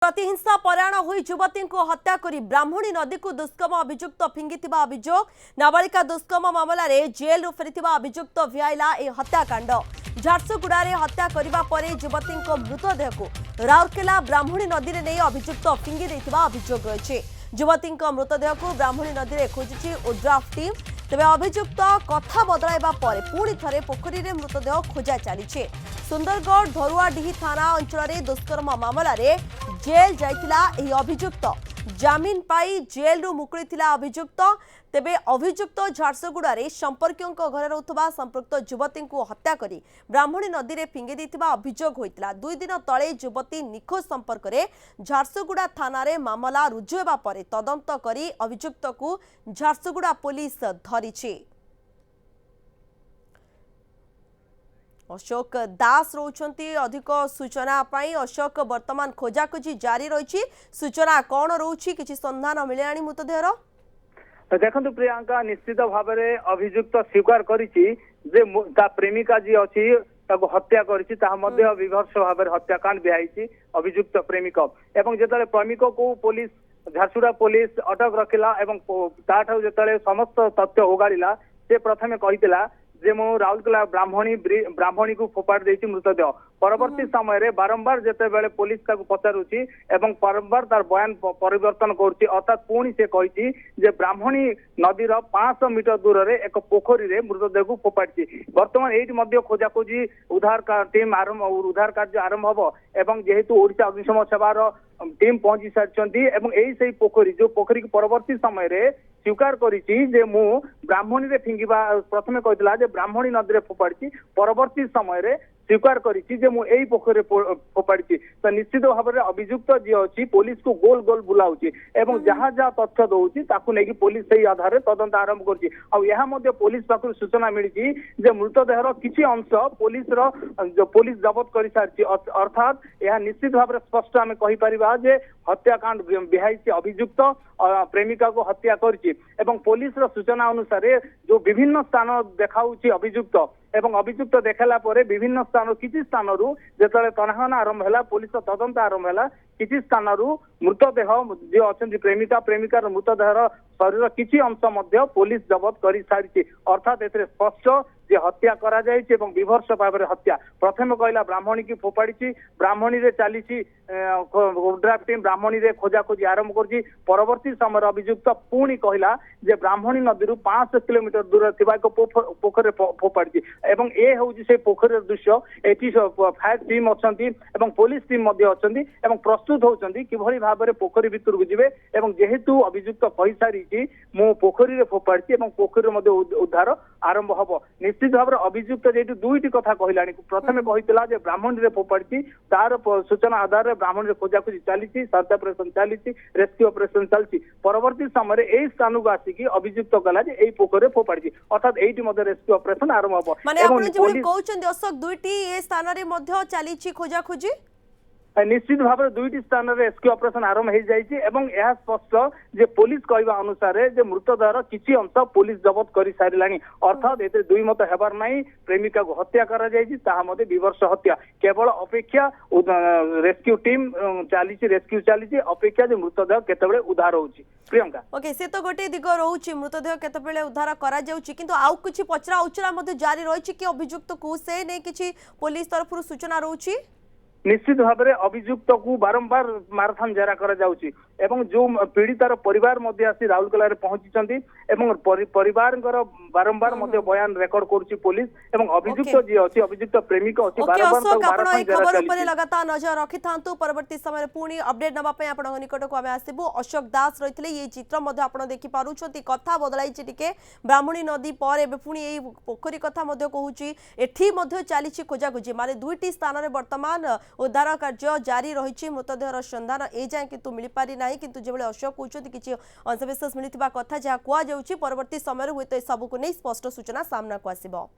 प्रतिहिंसा परायण हुई युवती को हत्या करी ब्राह्मणी नदी को दुष्कर्म अभियुक्त फिंगिथिबा अभियोग नाबालिका दुष्कर्म मामलें जेल रू फेरिथिबा अभियुक्त भिआईला ए हत्याकांड झारसुगुड़ा हत्या करने पर युवती मृतदेह को राउरकेला ब्राह्मणी नदी में नहीं अभियुक्त फिंगी देथिबा अभियोग रही युवती मृतदेह को ब्राह्मणी नदी में खोजी ओड्राफ टीम तेज अभियुक्त कथा बदलाइबा पर पुणी थे पोखरी में मृतदेह खोजा चली सुंदरगढ़ धरुआडीही थाना अंचल दुष्कर्म मामलें जेल जाइतिला एही अभियुक्त जामिन पाई जेल रू मुकुलिथिला अभियुक्त तेबे अभियुक्त झारसुगुड़ा संपर्कियों घर रुवा संपृक्त युवती को हत्या करी ब्राह्मणी नदी में फिंगी देथिबा अभियोग होइतिला 2 दिन तले युवती निखोज संपर्क में झारसुगुड़ा थाना रे मामला रुजु हेबा परे तदंत करी अभियुक्त को झारसुगुड़ा पुलिस धरिछि। अशोक दास रोचंती अधिक सूचना पाई अशोक वर्तमान खोजाखोजी जारी रही सूचना कौन रोची किछि संधान मिले मृतदेहर देखु प्रियंका निश्चित भाव में अभियुक्त स्वीकार करिछि जे प्रेमिका जी अच्छी हत्या करिछि विभत्स भाव में हत्याकांड बिहाई अभियुक्त प्रेमिक एवं जिते प्रेमिक को पुलिस झारसुगुड़ा पुलिस अटक रखिला एवं जिते समस्त तथ्य उगाड़ा से प्रथमे कही जे मु राउरकेला ब्राह्मणी को फोपाड़ देछि मृतदेह परवर्ती समय रे बारंबार जेते बेले पुलिस ताको पचारुछि एवं बारंबार तार बयान परिवर्तन करुछि अर्थात पुणी से कहिछि जे ब्राह्मणी नदीर 500 मीटर दूर रे एक पोखरी रे मृतदेह को फोपाड़ी वर्तमान एठी मध्य खोजाखोजी उद्धार टीम आरंभ उद्धार कार्य आरंभ हबो एवं जेहेतु ओडिशा अग्निशम सेवार टीम पहुंची सारी एवं यही से पोखरी जो पोखरी परवर्ती समय रे स्वीकार करिछि जे मु ब्राह्मणी रे फिंगिबा प्रथमे कहितला जे ब्राह्मणी नदी रे फोपाड़ी परवर्ती समय रे स्वीकार करिछि जे मु एई पोखरी फोपाड़ी तो निश्चित भाव में अभियुक्त जी अच्छी पुलिस को गोल गोल बुलाउछि एवं जहाँ जहाँ तथ्य दउछि ताकू नेकी पुलिस सही आधार रे तदंत आरंभ करछि आ यहा मध्ये पुलिस पाखु सूचना मिलिछि जे मृतदेहर किछि अंश पुलिस जब्त करि सारछि अर्थात यह निश्चित भाव में स्पष्ट आमे कहि परिबा जे हत्याकांड बिहाई अभियुक्त प्रेमिका को हत्या करिछि एवं पुलिस रो सूचना अनुसार जो विभिन्न स्थान देखाउछि अभियुक्त एवं अभियुक्त देखाला परे विभिन्न स्थान किसी स्थान रु जेतले तनाहना आरंभ हैला पुलिस तदंत आरंभ हैला किसी स्थान रु मृतदेह जो अछंती प्रेमिकार मृतदेहर शरीर किसी अंश मध्य पुलिस जब्त करि सारिछि अर्थात एतरे स्पष्ट जे हत्या करा जायछि एवं विभत्स भाव में हत्या प्रथम कहला ब्राह्मणी की फोपाड़ी ब्राह्मणी रे चलीछि ड्राफ्ट टीम ब्राह्मणी रे खोजाखोजी आरंभ करछि परवर्ती समय अभियुक्त पुणी कहला जे ब्राह्मणी नदी 500 किलोमीटर दूर थिबा एक पोखरी फोपाड़ी एवं ए होउछि से पोखरी दृश्य एठी फायर टीम अछंती एवं पुलिस टीम मध्ये अछंती एवं प्रस्तुत होउछंती किभली भाव में पोखरी भितर को जिवे एवं जेहेतु अभियुक्त कहि सारिछि मो पोखरी रे फोपाड़ी एवं पोखरी मध्ये उद्धार आरंभ हबो निश्चित भाव में अभियुक्त जेहेतु दुईटी कथा कहलानी प्रथमे कहितला जे ब्राह्मणी रे फोपाड़ी तार सूचना आधार रे ब्राह्मणी रे खोजाखोजी चली सर्च ऑपरेशन चली रेस्क्यू ऑपरेशन चलती परवर्ती समय एई स्थान को आसिकी अभियुक्त कला जे एई पोखरी रे फोपाड़ी अर्थात एईटी मध्ये रेस्क्यू ऑपरेशन आरंभ हबो माने आपण जे कहउछन अशोक दुईटी ए स्थान रे मध्ये चली खोजाखोजी निश्चित भाव में दुईटी स्थान में रेस्क्यू ऑपरेशन आरंभ हो जाइए एवं यह स्पष्ट जे पुलिस कहवा अनुसार जे मृतदेहर किसी अंश पुलिस जब्त कर सारे अर्थात एते दुई मत हेबार नहीं प्रेमिका को हत्या करा जाइछि ताहा मध्ये विभत्स हत्या केवल अपेक्षा रेस्क्यू टीम चली रेस्क्यू चली अपेक्षा जे मृतदेह केतेबेले उद्धार होउछि प्रियंका ओके से तो गोटे दिग रोची मृतदेह केतेबेले उद्धार करा जाउछि किंतु आउ किछि पचरा उचरा मध्ये जारी रहिछि कि अभियुक्त को से नै किछि पुलिस तरफ सूचना रोची निश्चित भाव में अभियुक्त को बारंबार मारथाम जेरा करा जाउछि एवं जो पीड़ितार परिवार मध्य आसी राउरकेला रे पहुंचीचंती एवं परिवार बारंबार मध्य बयान रेकॉर्ड करूछि पुलिस एवं अभियुक्त जी अछि अभियुक्त प्रेमिक अछि बारंबार खबर ऊपर लगातार नजर रखिथांतु परवर्ती समय पुणी अपडेट नबा पय आपण निकट को आमे आसीबु अशोक दास रहितले ये चित्र मध्य आपण देखि पारुछंती कथा बदलाई छि टिके ब्राह्मणी नदी पर एबे पुणी एई पोखरी कथा मध्य कहूछि एठी मध्य चालीछि खोजाखोजी माने दुईटी स्थान रे वर्तमान उद्धार कार्य जारी रही मृतदेहर सन्धान ए जाए किंतु मिल पारि नाही किंतु जेबले अशोक कहउछंती किछि अंशविशेष मिलिथिबा कथा जहा कुआ जाउछि परवर्ती समय हुए तो सबको नहीं स्पष्ट सूचना सामना को आसीबो।